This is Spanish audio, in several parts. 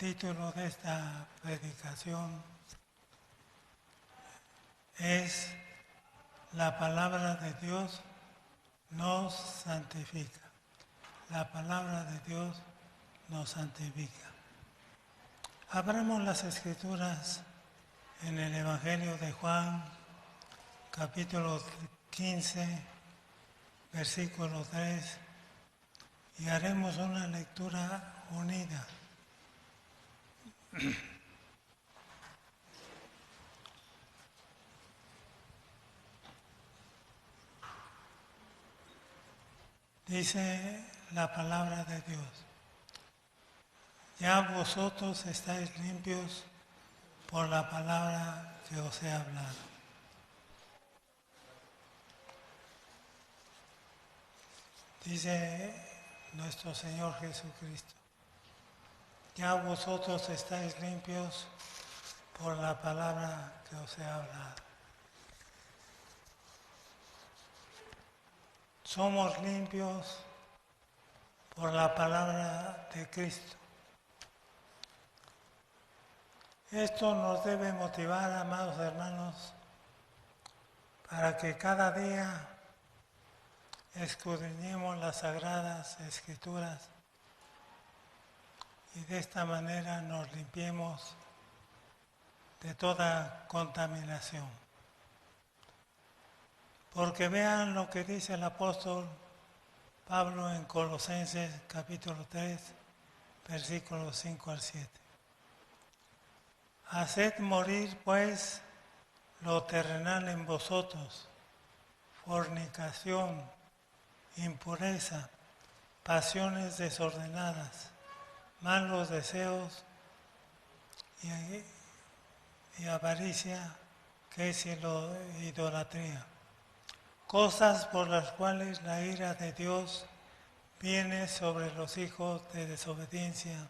título de esta predicación es La palabra de Dios nos santifica. La palabra de Dios nos santifica. Abramos las Escrituras en el Evangelio de Juan, capítulo 15, versículo 3, y haremos una lectura unida. Dice la palabra de Dios: ya vosotros estáis limpios por la palabra que os he hablado. Dice nuestro Señor Jesucristo: ya vosotros estáis limpios por la palabra que os he hablado. Somos limpios por la palabra de Cristo. Esto nos debe motivar, amados hermanos, para que cada día escudriñemos las Sagradas Escrituras y de esta manera nos limpiemos de toda contaminación. Porque vean lo que dice el apóstol Pablo en Colosenses capítulo 3, versículos 5 al 7. Haced morir pues lo terrenal en vosotros: fornicación, impureza, pasiones desordenadas, malos deseos y avaricia, que es idolatría. Cosas por las cuales la ira de Dios viene sobre los hijos de desobediencia,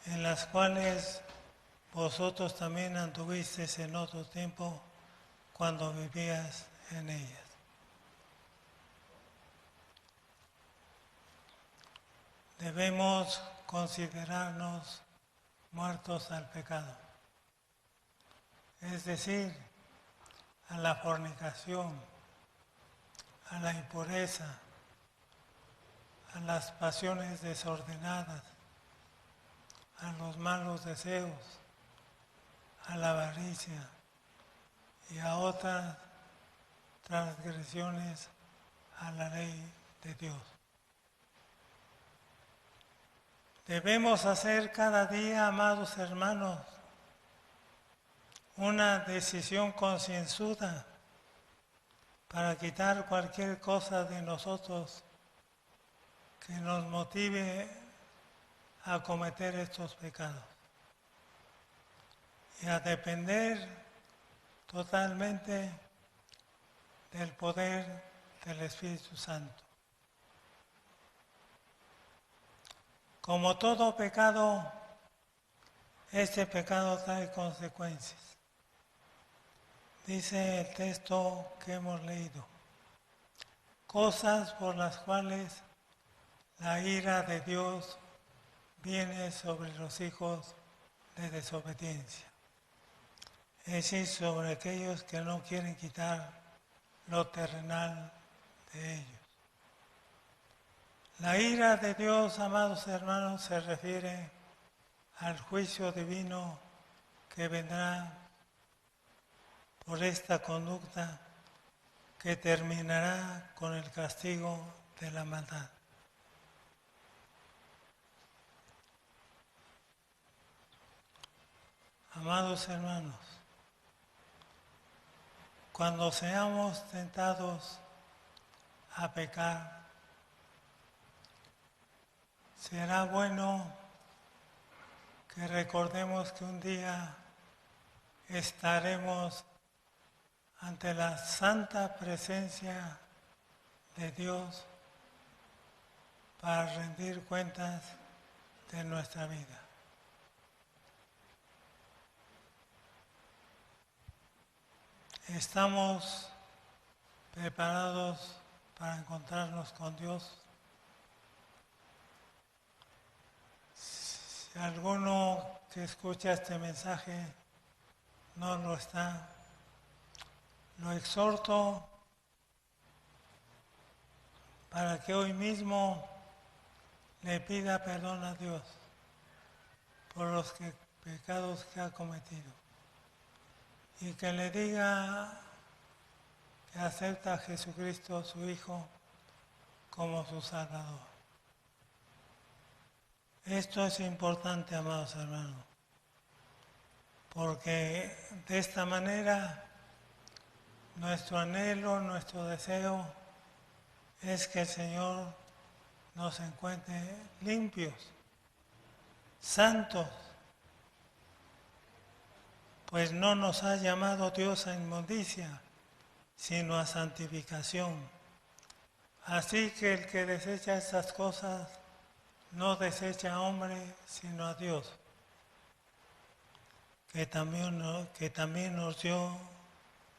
en las cuales vosotros también anduvisteis en otro tiempo cuando vivías en ellas. Debemos considerarnos muertos al pecado, es decir, a la fornicación, a la impureza, a las pasiones desordenadas, a los malos deseos, a la avaricia y a otras transgresiones a la ley de Dios. Debemos hacer cada día, amados hermanos, una decisión concienzuda para quitar cualquier cosa de nosotros que nos motive a cometer estos pecados y a depender totalmente del poder del Espíritu Santo. Como todo pecado, este pecado trae consecuencias. Dice el texto que hemos leído: cosas por las cuales la ira de Dios viene sobre los hijos de desobediencia, es decir, sobre aquellos que no quieren quitar lo terrenal de ellos. La ira de Dios, amados hermanos, se refiere al juicio divino que vendrá por esta conducta, que terminará con el castigo de la maldad. Amados hermanos, cuando seamos tentados a pecar, será bueno que recordemos que un día estaremos ante la santa presencia de Dios para rendir cuentas de nuestra vida. ¿Estamos preparados para encontrarnos con Dios? Si alguno que escucha este mensaje no lo está, lo exhorto para que hoy mismo le pida perdón a Dios por los pecados que ha cometido y que le diga que acepta a Jesucristo, su Hijo, como su Salvador. Esto es importante, amados hermanos, porque de esta manera nuestro anhelo, nuestro deseo es que el Señor nos encuentre limpios, santos, pues no nos ha llamado Dios a inmundicia, sino a santificación. Así que el que desecha estas cosas no desecha a hombre, sino a Dios, que también nos dio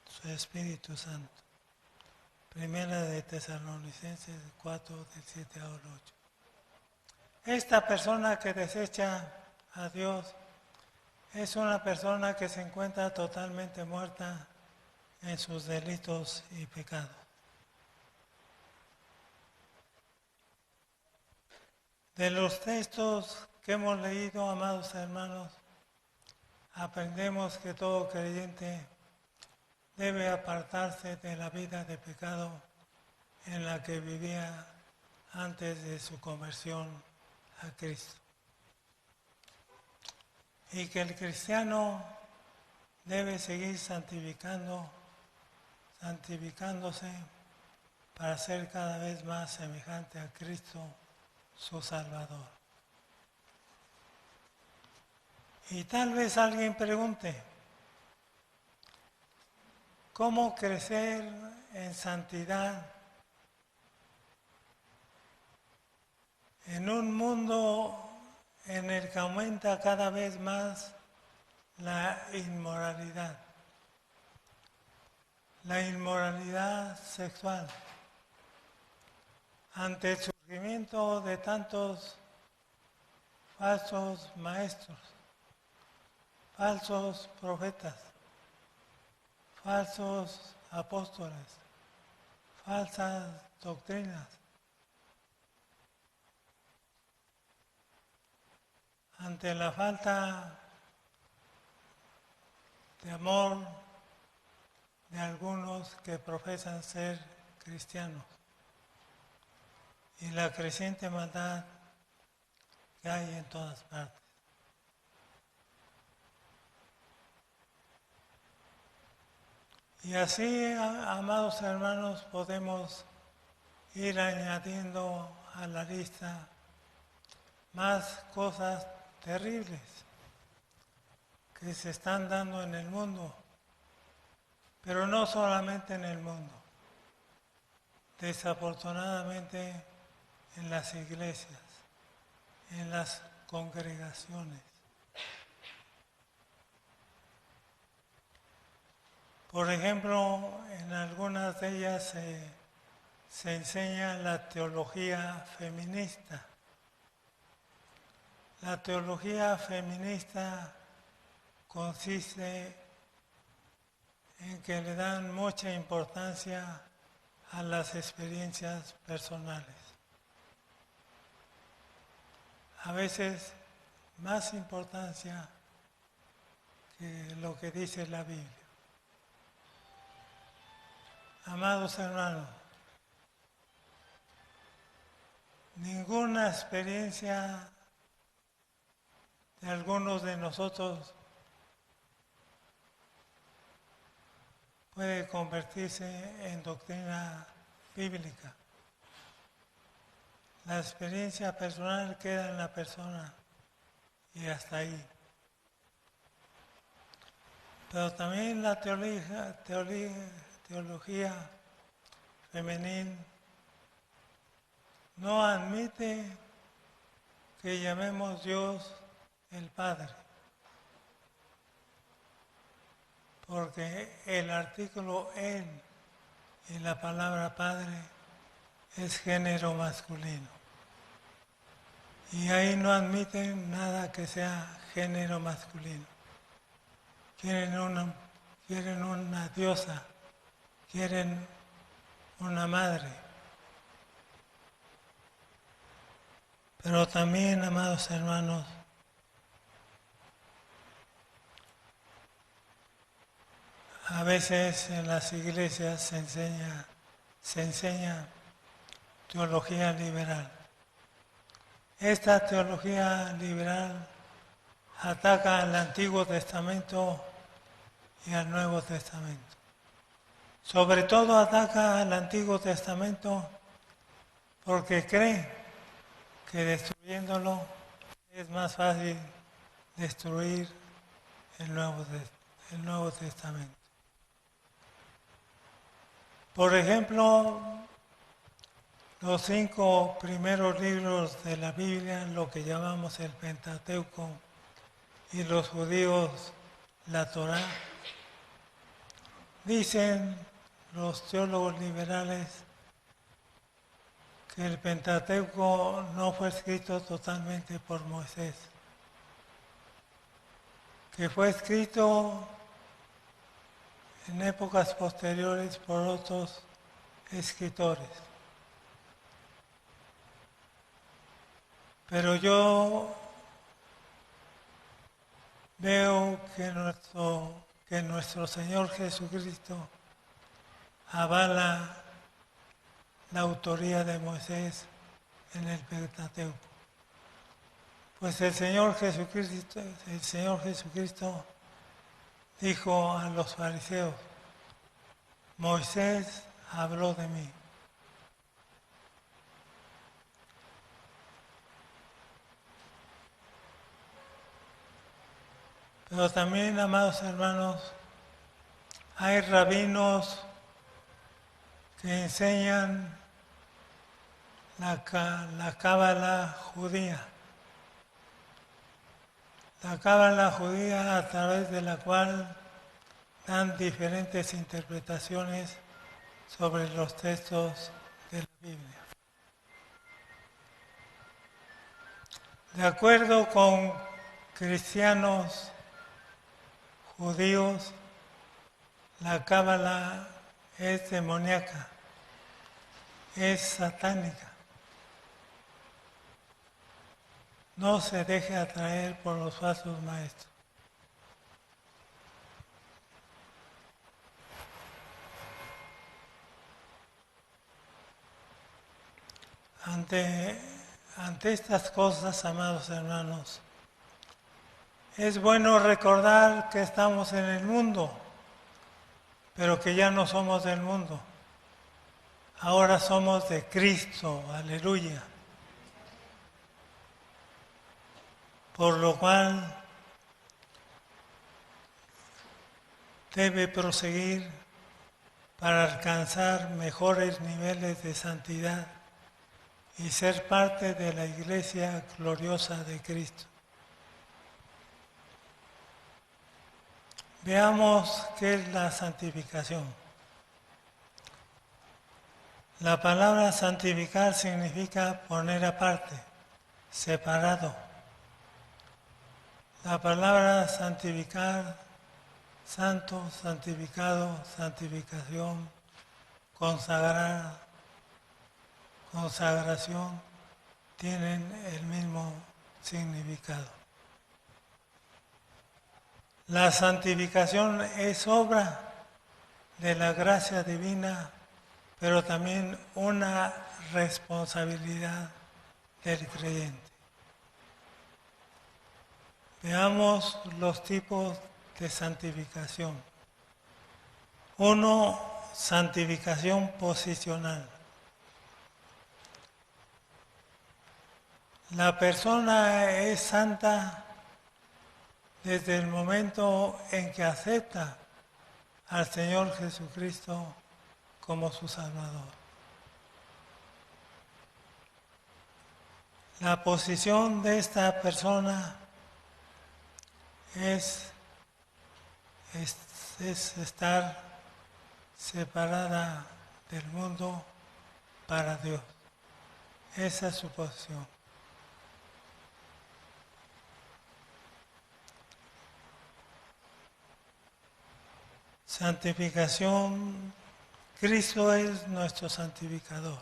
su Espíritu Santo. Primera de Tesalonicenses 4, del 7 al 8. Esta persona que desecha a Dios es una persona que se encuentra totalmente muerta en sus delitos y pecados. De los textos que hemos leído, amados hermanos, aprendemos que todo creyente debe apartarse de la vida de pecado en la que vivía antes de su conversión a Cristo. Y que el cristiano debe seguir santificándose para ser cada vez más semejante a Cristo, su Salvador. Y tal vez alguien pregunte, ¿cómo crecer en santidad en un mundo en el que aumenta cada vez más la inmoralidad sexual? Ante el surgimiento de tantos falsos maestros, falsos profetas, falsos apóstoles, falsas doctrinas, ante la falta de amor de algunos que profesan ser cristianos y la creciente maldad que hay en todas partes. Y así, amados hermanos, podemos ir añadiendo a la lista más cosas terribles que se están dando en el mundo, pero no solamente en el mundo, desafortunadamente en las iglesias, en las congregaciones. Por ejemplo, en algunas de ellas se enseña la teología feminista. La teología feminista consiste en que le dan mucha importancia a las experiencias personales. A veces más importancia que lo que dice la Biblia. Amados hermanos, ninguna experiencia de algunos de nosotros puede convertirse en doctrina bíblica. La experiencia personal queda en la persona y hasta ahí. Pero también la teología femenina no admite que llamemos Dios el Padre, porque el artículo Él en la palabra Padre es género masculino Y ahí no admiten nada que sea género masculino. Quieren una diosa, quieren una madre. Pero también, amados hermanos, a veces en las iglesias se enseña teología liberal. Esta teología liberal ataca al Antiguo Testamento y al Nuevo Testamento. Sobre todo ataca al Antiguo Testamento porque cree que destruyéndolo es más fácil destruir el Nuevo Testamento. Por ejemplo, los 5 primeros libros de la Biblia, lo que llamamos el Pentateuco, y los judíos la Torá, dicen los teólogos liberales que el Pentateuco no fue escrito totalmente por Moisés, que fue escrito en épocas posteriores por otros escritores. Pero yo veo que nuestro Señor Jesucristo avala la autoría de Moisés en el Pentateuco. Pues el Señor Jesucristo dijo a los fariseos: Moisés habló de mí. Pero también, amados hermanos, hay rabinos que enseñan la cábala judía. La cábala judía, a través de la cual dan diferentes interpretaciones sobre los textos de la Biblia. De acuerdo con cristianos judíos, la cábala es demoníaca, es satánica. No se deje atraer por los falsos maestros. Ante estas cosas, amados hermanos, es bueno recordar que estamos en el mundo, pero que ya no somos del mundo. Ahora somos de Cristo, aleluya. Por lo cual debe proseguir para alcanzar mejores niveles de santidad y ser parte de la Iglesia gloriosa de Cristo. Veamos qué es la santificación. La palabra santificar significa poner aparte, separado. La palabra santificar, santo, santificado, santificación, consagrar, consagración, tienen el mismo significado. La santificación es obra de la gracia divina, pero también una responsabilidad del creyente. Veamos los tipos de santificación. 1, santificación posicional. La persona es santa desde el momento en que acepta al Señor Jesucristo como su Salvador. La posición de esta persona es estar separada del mundo para Dios. Esa es su posición. Santificación, Cristo es nuestro santificador.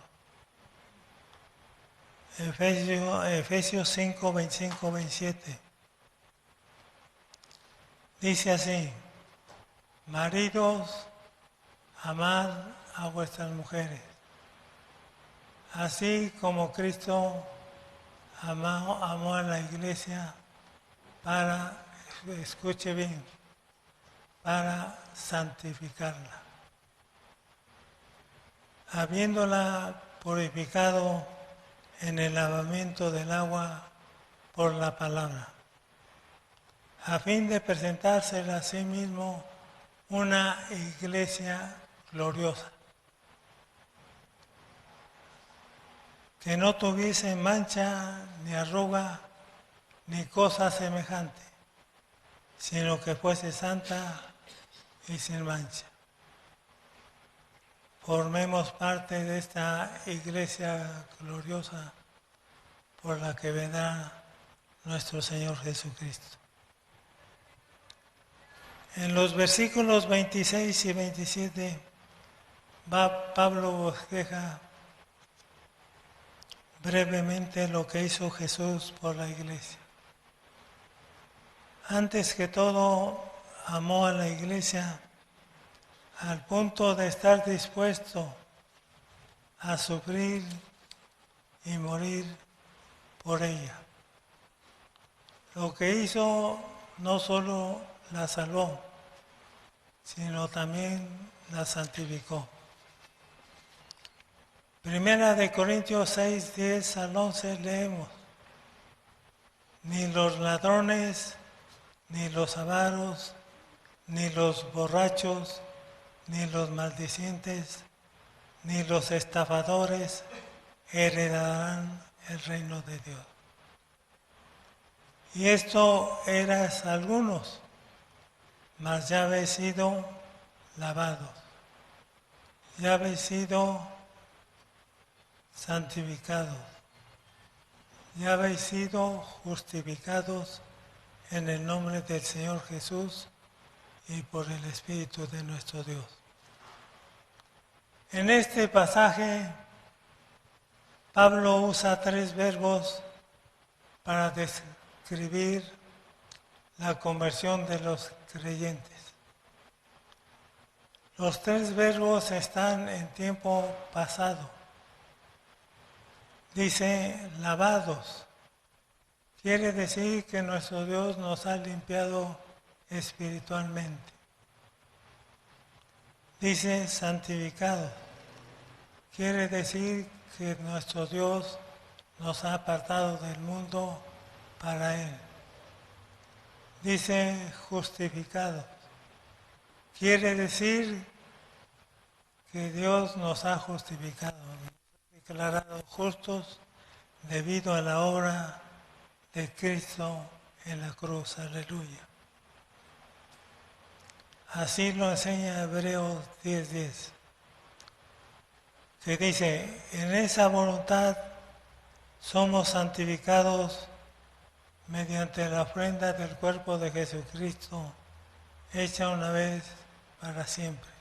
Efesios 5, 25, 27. Dice así: maridos, amad a vuestras mujeres, así como Cristo amó a la iglesia para, escuche bien, para santificarla, habiéndola purificado en el lavamiento del agua por la palabra, a fin de presentársela a sí mismo una iglesia gloriosa, que no tuviese mancha, ni arruga, ni cosa semejante, sino que fuese santa y sin mancha. Formemos parte de esta iglesia gloriosa por la que vendrá nuestro Señor Jesucristo. En los versículos 26 y 27 Pablo bosqueja brevemente lo que hizo Jesús por la iglesia. Antes que todo, amó a la iglesia al punto de estar dispuesto a sufrir y morir por ella. Lo que hizo no solo la salvó, sino también la santificó. Primera de Corintios 6, 10 al 11 leemos: ni los ladrones, ni los avaros, ni los borrachos, ni los maldicientes, ni los estafadores heredarán el reino de Dios. Y esto eras algunos, mas ya habéis sido lavados, ya habéis sido santificados, ya habéis sido justificados en el nombre del Señor Jesús y por el Espíritu de nuestro Dios. En este pasaje, Pablo usa 3 verbos para describir la conversión de los creyentes. Los 3 verbos están en tiempo pasado. Dice lavados. Quiere decir que nuestro Dios nos ha limpiado espiritualmente. Dice santificados. Quiere decir que nuestro Dios nos ha apartado del mundo para Él. Dice justificados. Quiere decir que Dios nos ha justificado, nos ha declarado justos debido a la obra de Cristo en la cruz. Aleluya. Así lo enseña Hebreos 10:10, que dice: en esa voluntad somos santificados mediante la ofrenda del cuerpo de Jesucristo, hecha una vez para siempre.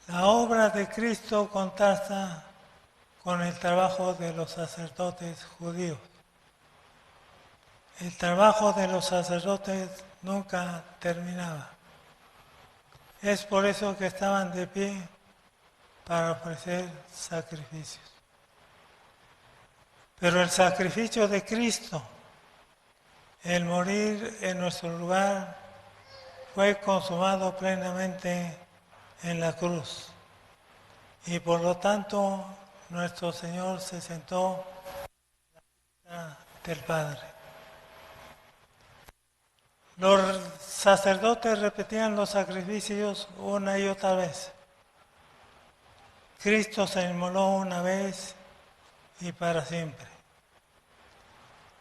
La obra de Cristo contrasta con el trabajo de los sacerdotes judíos. El trabajo de los sacerdotes nunca terminaba. Es por eso que estaban de pie para ofrecer sacrificios. Pero el sacrificio de Cristo, el morir en nuestro lugar, fue consumado plenamente en la cruz. Y por lo tanto, nuestro Señor se sentó a la diestra del Padre. Los sacerdotes repetían los sacrificios una y otra vez. Cristo se inmoló una vez y para siempre.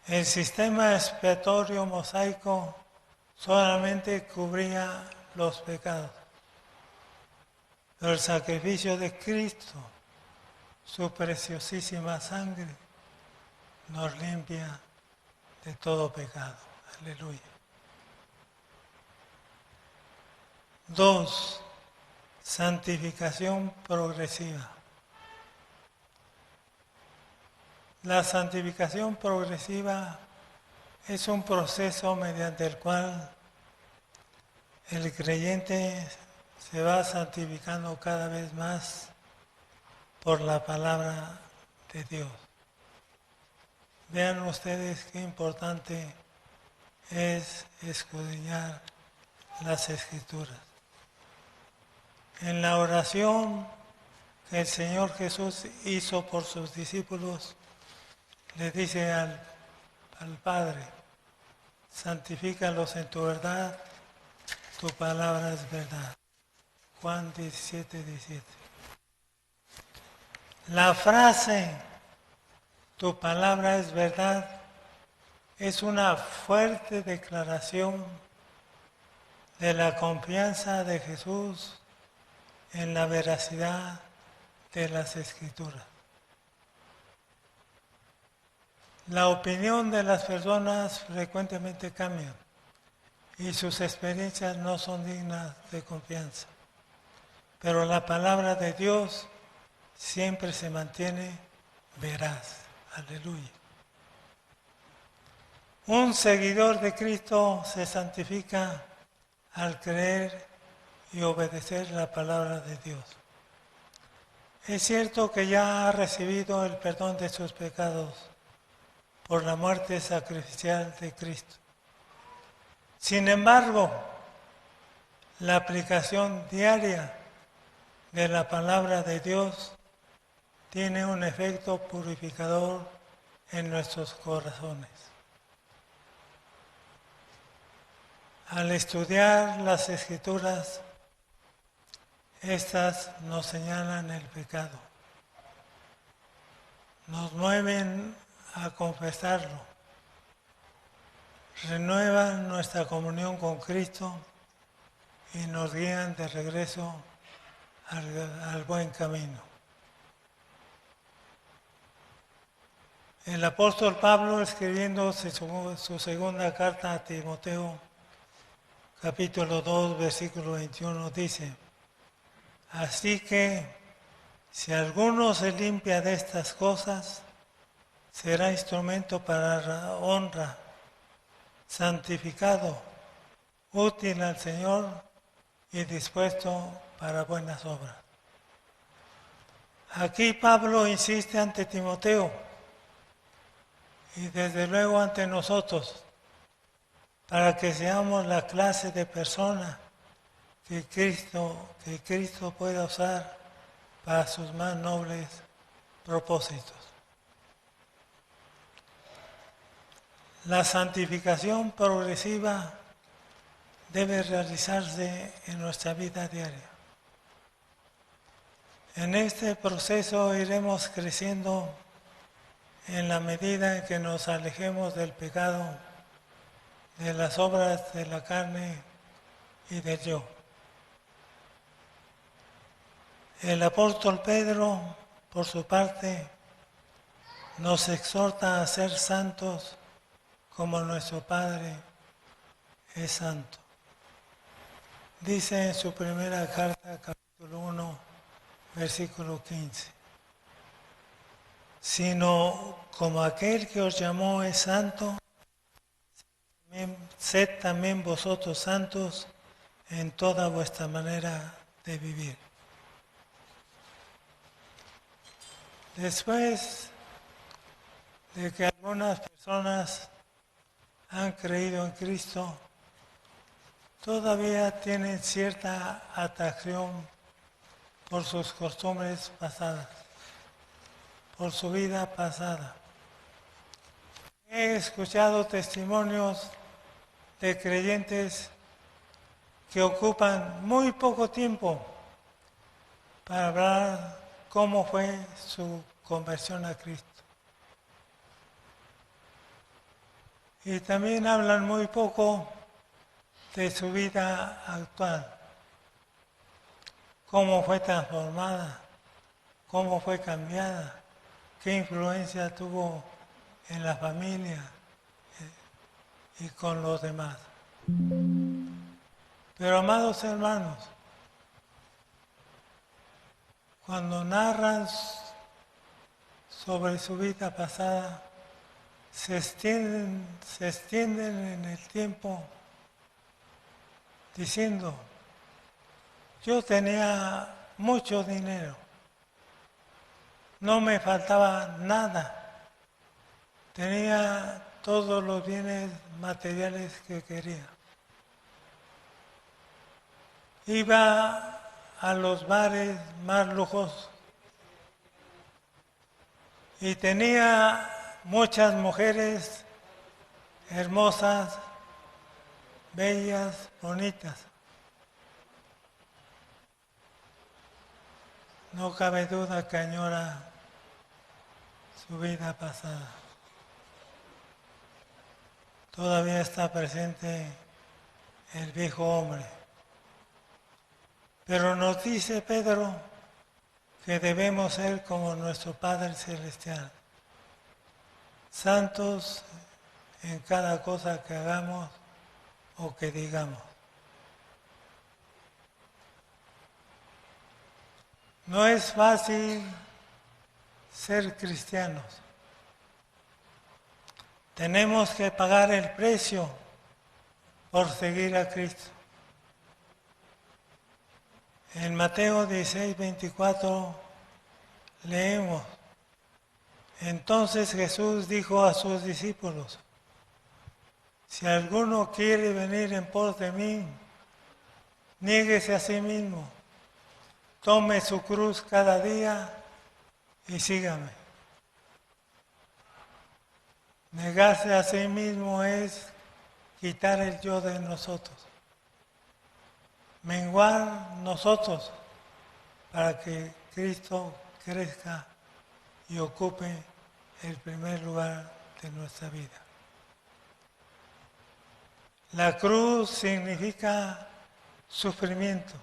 El sistema expiatorio mosaico solamente cubría los pecados. Pero el sacrificio de Cristo, su preciosísima sangre, nos limpia de todo pecado. Aleluya. 2. Santificación progresiva. La santificación progresiva es un proceso mediante el cual el creyente se va santificando cada vez más por la palabra de Dios. Vean ustedes qué importante es escudriñar las Escrituras. En la oración que el Señor Jesús hizo por sus discípulos, le dice al Padre: santifícalos en tu verdad, tu palabra es verdad. Juan 17:17. La frase tu palabra es verdad es una fuerte declaración de la confianza de Jesús en la veracidad de las Escrituras. La opinión de las personas frecuentemente cambia y sus experiencias no son dignas de confianza. Pero la palabra de Dios siempre se mantiene veraz. Aleluya. Un seguidor de Cristo se santifica al creer y obedecer la palabra de Dios. Es cierto que ya ha recibido el perdón de sus pecados por la muerte sacrificial de Cristo. Sin embargo, la aplicación diaria de la palabra de Dios tiene un efecto purificador en nuestros corazones. Al estudiar las Escrituras, estas nos señalan el pecado, nos mueven a confesarlo, renuevan nuestra comunión con Cristo y nos guían de regreso al buen camino. El apóstol Pablo, escribiendo su segunda carta a Timoteo, capítulo 2, versículo 21, dice: así que, si alguno se limpia de estas cosas, será instrumento para la honra, santificado, útil al Señor y dispuesto para buenas obras. Aquí Pablo insiste ante Timoteo y desde luego ante nosotros, para que seamos la clase de persona que Cristo pueda usar para sus más nobles propósitos. La santificación progresiva debe realizarse en nuestra vida diaria. En este proceso iremos creciendo en la medida en que nos alejemos del pecado, de las obras de la carne y del yo. El apóstol Pedro, por su parte, nos exhorta a ser santos como nuestro Padre es santo. Dice en su primera carta, capítulo 1, versículo 15: sino como aquel que os llamó es santo, sed también vosotros santos en toda vuestra manera de vivir. Después de que algunas personas han creído en Cristo, todavía tienen cierta atracción por sus costumbres pasadas, por su vida pasada. He escuchado testimonios de creyentes que ocupan muy poco tiempo para hablar cómo fue su conversión a Cristo. Y también hablan muy poco de su vida actual, cómo fue transformada, cómo fue cambiada, qué influencia tuvo en la familia y con los demás. Pero amados hermanos, cuando narran sobre su vida pasada, se extienden en el tiempo diciendo, yo tenía mucho dinero, no me faltaba nada, tenía todos los bienes materiales que quería. Iba a los bares más lujosos y tenía muchas mujeres hermosas, bellas, bonitas. No cabe duda que añora su vida pasada. Todavía está presente el viejo hombre. Pero nos dice Pedro que debemos ser como nuestro Padre Celestial, santos en cada cosa que hagamos o que digamos. No es fácil ser cristianos. Tenemos que pagar el precio por seguir a Cristo. En Mateo 16:24 leemos, entonces Jesús dijo a sus discípulos, si alguno quiere venir en pos de mí, niéguese a sí mismo, tome su cruz cada día y sígame. Negarse a sí mismo es quitar el yo de nosotros, menguar nosotros para que Cristo crezca y ocupe el primer lugar de nuestra vida. La cruz significa sufrimiento.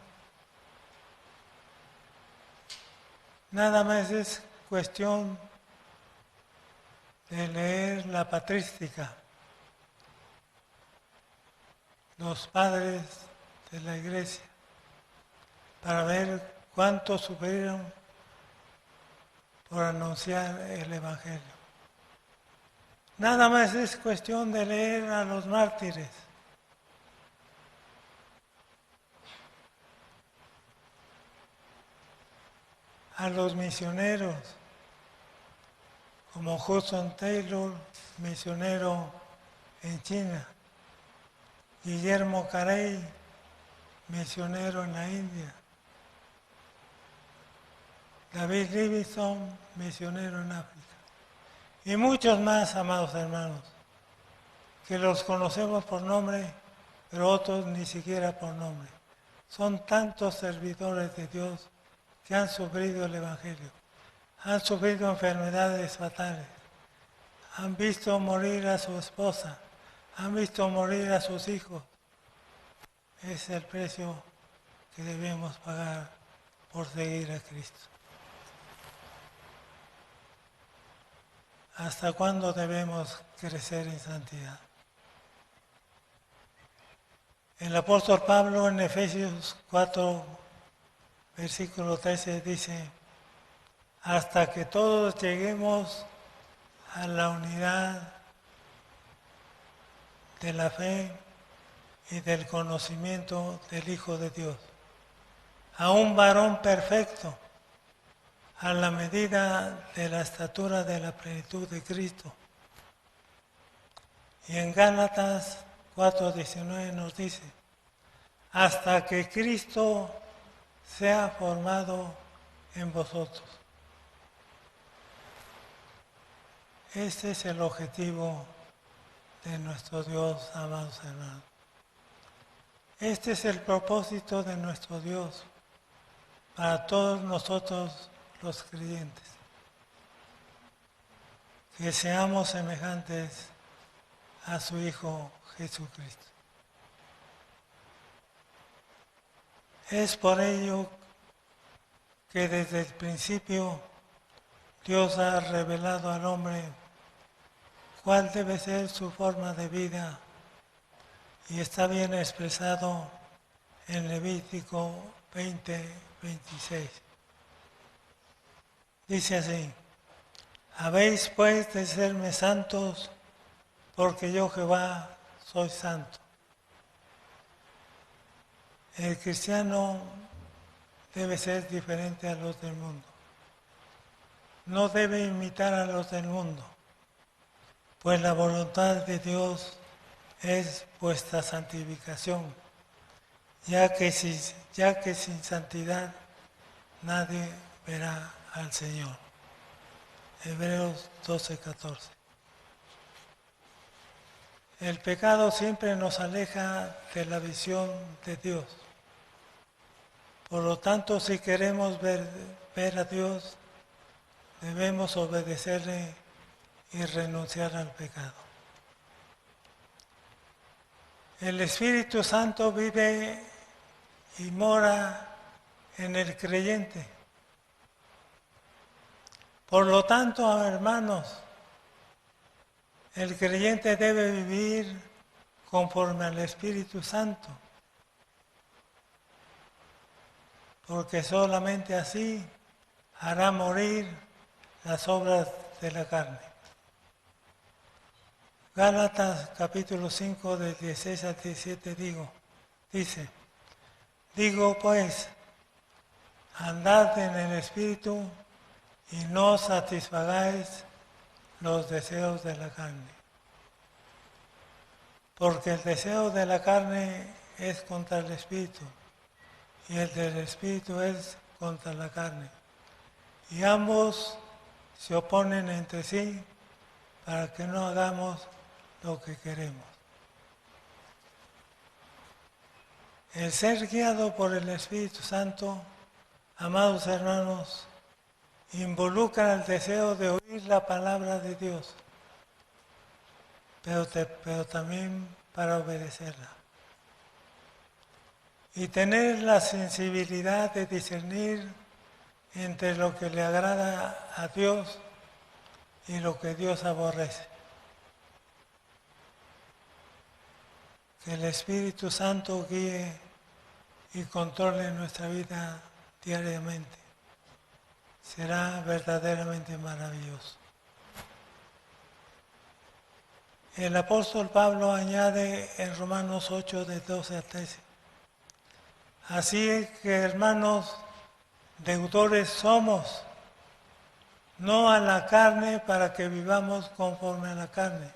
Nada más es cuestión de leer la patrística. Los padres de la iglesia, para ver cuánto sufrieron por anunciar el Evangelio. Nada más es cuestión de leer a los mártires. A los misioneros, como Hudson Taylor, misionero en China, Guillermo Carey, misionero en la India, David Livingstone, misionero en África, y muchos más, amados hermanos, que los conocemos por nombre, pero otros ni siquiera por nombre. Son tantos servidores de Dios que han sufrido el Evangelio, han sufrido enfermedades fatales, han visto morir a su esposa, han visto morir a sus hijos. Es el precio que debemos pagar por seguir a Cristo. ¿Hasta cuándo debemos crecer en santidad? El apóstol Pablo en Efesios 4, versículo 13 dice, hasta que todos lleguemos a la unidad de la fe y del conocimiento del Hijo de Dios, a un varón perfecto, a la medida de la estatura de la plenitud de Cristo. Y en Gálatas 4:19 nos dice, hasta que Cristo sea formado en vosotros. Este es el objetivo de nuestro Dios, amados hermanos. Este es el propósito de nuestro Dios para todos nosotros los creyentes. Que seamos semejantes a su Hijo Jesucristo. Es por ello que desde el principio Dios ha revelado al hombre cuál debe ser su forma de vida y está bien expresado en Levítico 20:26. Dice así: habéis pues de serme santos, porque yo Jehová soy santo. El cristiano debe ser diferente a los del mundo. No debe imitar a los del mundo, pues la voluntad de Dios es vuestra santificación, ya que sin santidad nadie verá al Señor. Hebreos 12:14. El pecado siempre nos aleja de la visión de Dios. Por lo tanto, si queremos ver a Dios, debemos obedecerle y renunciar al pecado. El Espíritu Santo vive y mora en el creyente. Por lo tanto, hermanos, el creyente debe vivir conforme al Espíritu Santo, porque solamente así hará morir las obras de la carne. Gálatas capítulo 5 del 16 al 17 dice, digo pues, andad en el Espíritu y no satisfagáis los deseos de la carne. Porque el deseo de la carne es contra el Espíritu y el del Espíritu es contra la carne. Y ambos se oponen entre sí para que no hagamos lo que queremos. El ser guiado por el Espíritu Santo, amados hermanos, involucra el deseo de oír la palabra de Dios, pero también para obedecerla. Y tener la sensibilidad de discernir entre lo que le agrada a Dios y lo que Dios aborrece. Que el Espíritu Santo guíe y controle nuestra vida diariamente. Será verdaderamente maravilloso. El apóstol Pablo añade en Romanos 8, de 12 a 13. Así que, hermanos, deudores somos, no a la carne para que vivamos conforme a la carne.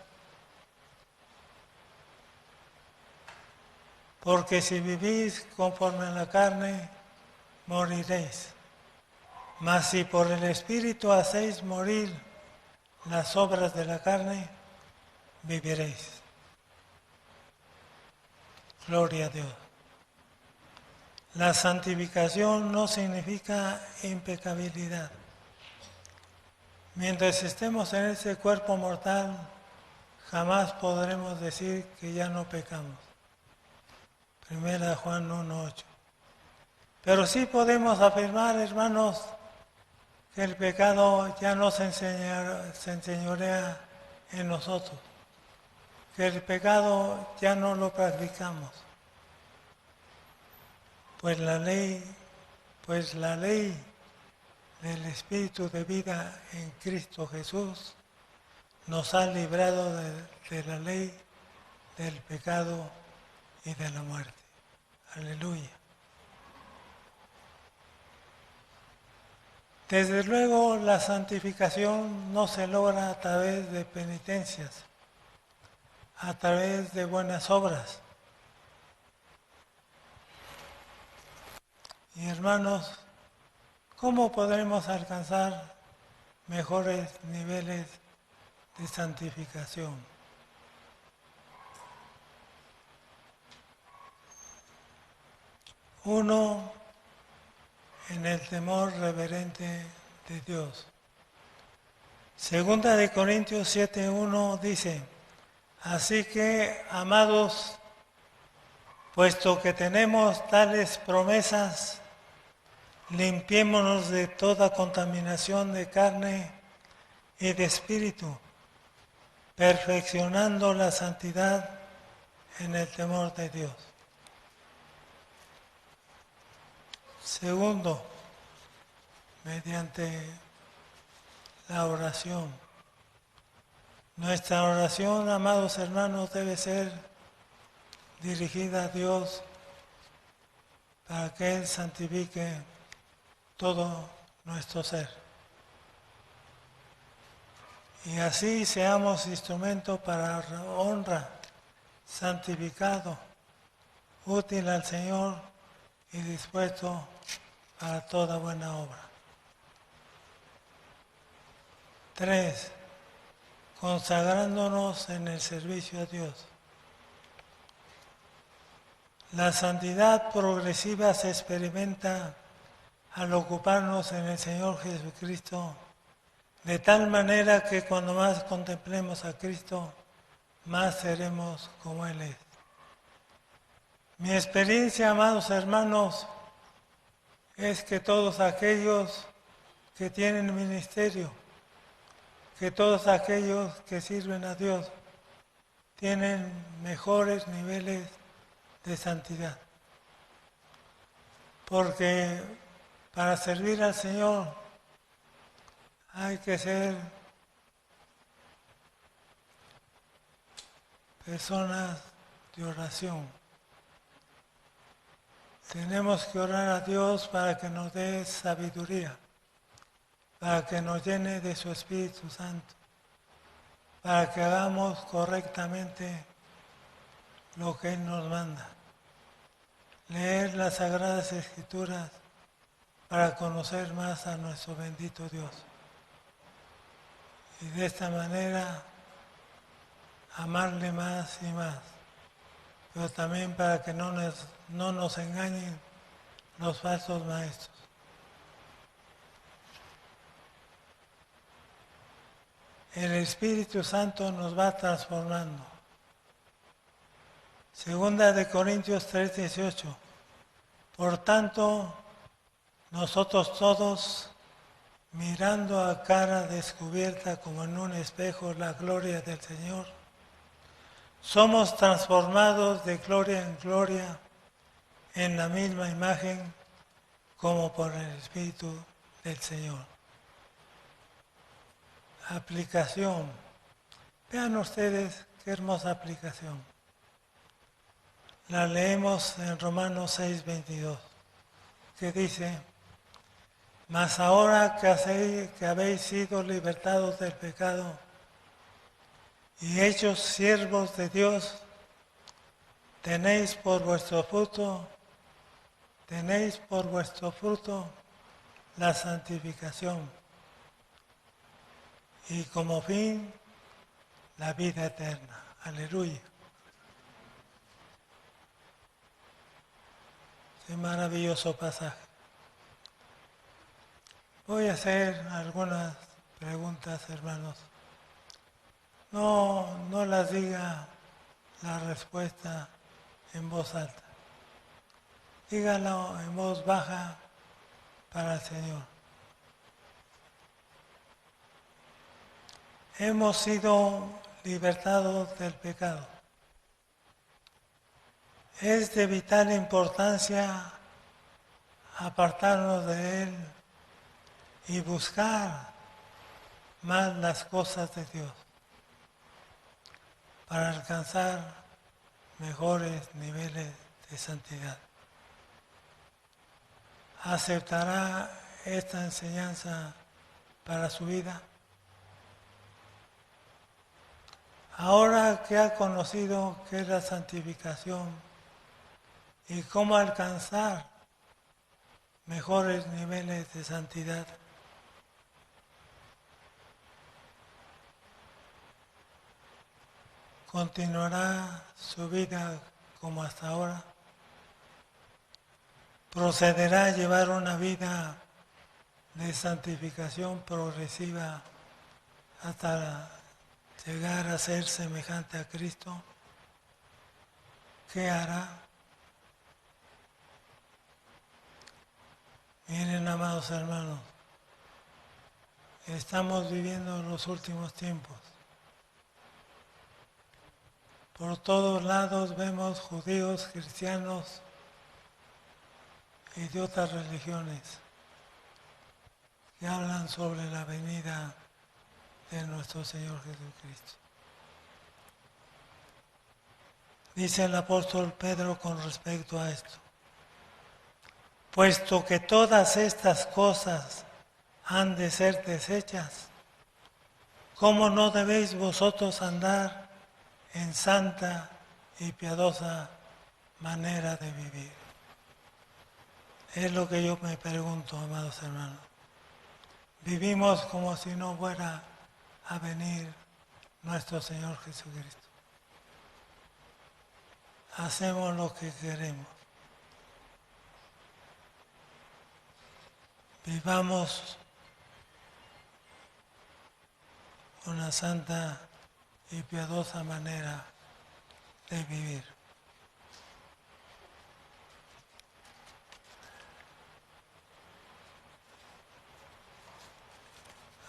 Porque si vivís conforme a la carne, moriréis. Mas si por el Espíritu hacéis morir las obras de la carne, viviréis. Gloria a Dios. La santificación no significa impecabilidad. Mientras estemos en ese cuerpo mortal, jamás podremos decir que ya no pecamos. 1 Juan 1:8. Pero sí podemos afirmar, hermanos, que el pecado ya no se enseñorea en nosotros, que el pecado ya no lo practicamos. Pues la ley del Espíritu de vida en Cristo Jesús nos ha librado de la ley del pecado y de la muerte. Aleluya. Desde luego, la santificación no se logra a través de penitencias, a través de buenas obras. Y hermanos, ¿cómo podremos alcanzar mejores niveles de santificación? Uno, en el temor reverente de Dios. Segunda de Corintios 7:1 dice, así que, amados, puesto que tenemos tales promesas, limpiémonos de toda contaminación de carne y de espíritu, perfeccionando la santidad en el temor de Dios. Segundo, mediante la oración. Nuestra oración, amados hermanos, debe ser dirigida a Dios para que Él santifique todo nuestro ser. Y así seamos instrumento para honra, santificado, útil al Señor y dispuesto para toda buena obra. 3. Consagrándonos en el servicio a Dios. La santidad progresiva se experimenta al ocuparnos en el Señor Jesucristo, de tal manera que cuando más contemplemos a Cristo, más seremos como Él es. Mi experiencia, amados hermanos, es que todos aquellos que tienen ministerio, que todos aquellos que sirven a Dios, tienen mejores niveles de santidad. Porque para servir al Señor hay que ser personas de oración. Tenemos que orar a Dios para que nos dé sabiduría, para que nos llene de su Espíritu Santo, para que hagamos correctamente lo que Él nos manda. Leer las Sagradas Escrituras para conocer más a nuestro bendito Dios. Y de esta manera amarle más y más, pero también para que no nos engañen los falsos maestros. El Espíritu Santo nos va transformando. Segunda de Corintios 3:18. Por tanto, nosotros todos, mirando a cara descubierta como en un espejo la gloria del Señor, somos transformados de gloria en gloria en la misma imagen como por el Espíritu del Señor. Aplicación. Vean ustedes qué hermosa aplicación. La leemos en Romanos 6:22, que dice: mas ahora que habéis sido libertados del pecado y hechos siervos de Dios, tenéis por vuestro fruto la santificación y como fin la vida eterna. Aleluya. Qué maravilloso pasaje. Voy a hacer algunas preguntas, hermanos. No las diga la respuesta en voz alta. Dígalo en voz baja para el Señor. Hemos sido libertados del pecado. Es de vital importancia apartarnos de él y buscar más las cosas de Dios para alcanzar mejores niveles de santidad. ¿Aceptará esta enseñanza para su vida? Ahora que ha conocido qué es la santificación y cómo alcanzar mejores niveles de santidad, ¿continuará su vida como hasta ahora? ¿Procederá a llevar una vida de santificación progresiva hasta llegar a ser semejante a Cristo? ¿Qué hará? Miren, amados hermanos, estamos viviendo los últimos tiempos. Por todos lados vemos judíos, cristianos y de otras religiones que hablan sobre la venida de nuestro Señor Jesucristo. Dice el apóstol Pedro con respecto a esto: puesto que todas estas cosas han de ser deshechas, ¿cómo no debéis vosotros andar en santa y piadosa manera de vivir? Es lo que yo me pregunto, amados hermanos. Vivimos como si no fuera a venir nuestro Señor Jesucristo. Hacemos lo que queremos. Vivamos una santa y piadosa manera de vivir.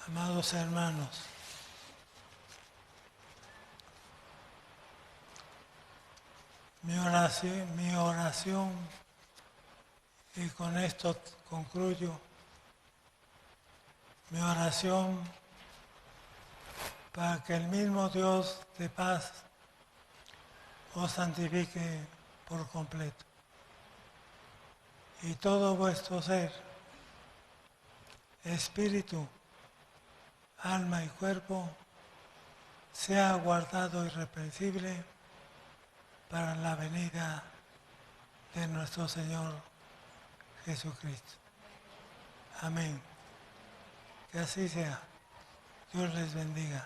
Amados hermanos, mi oración, y con esto concluyo, mi oración para que el mismo Dios de paz os santifique por completo y todo vuestro ser, espíritu, alma y cuerpo, sea guardado irreprensible para la venida de nuestro Señor Jesucristo. Amén. Que así sea. Dios les bendiga.